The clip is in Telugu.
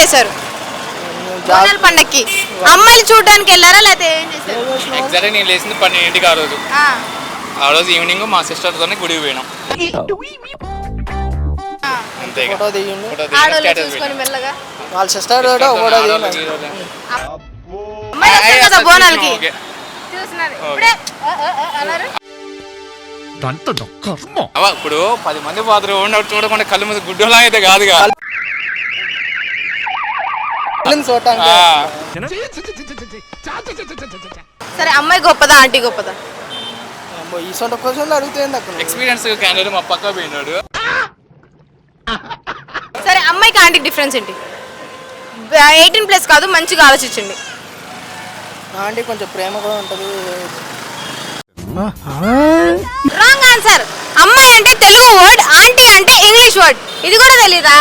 చేశారు బోనాల పండక్కి? అమ్మాయిలు చూడడానికి వెళ్ళారా లేకపోతే ఏం చేశారు? ఎగ్జాక్ట్గా నేను లేచింది 12ంటికి ఆ రోజు ఈవినింగ్ మా సిస్టర్తోనే గుడికి పోయినాం. అంతే ఇక. ఫోటో దిగి ఆడోళ్ళు స్టేటస్ చూసుకొని పెట్టాం. మెల్లగా వాళ్ళ సిస్టర్ అమ్మాయిలు వస్తారు కదా బోనాలకి ఓకే. చూస్తున్నారు ఇప్పుడే అన్నారు. ఇప్పుడు 10 మంది పోతారు చూడకుండా కళ్ళు మీద గుడ్డలా అయితే కాదుగా. సరే అమ్మాయి గొప్పదా ఆంటీ గొప్పదా? ఈ సొంత క్వశ్చన్లు అడుగుతుంది అక్కడ. ఎక్స్పీరియన్స్ క్యాండిడేట్ మా పక్క పోయినాడు. సరే అమ్మాయికి ఆంటీకి డిఫరెన్స్ ఏంటి? 18+ కాదు, మంచిగా ఆలోచించండి. ఆంటీ కొంచెం ప్రేమ కూడా ఉంటుంది. Wrong answer. అమ్మాయి అంటే తెలుగు వర్డ్, ఆంటీ అంటే ఇంగ్లీష్ వర్డ్. ఇది కూడా తెలీదా?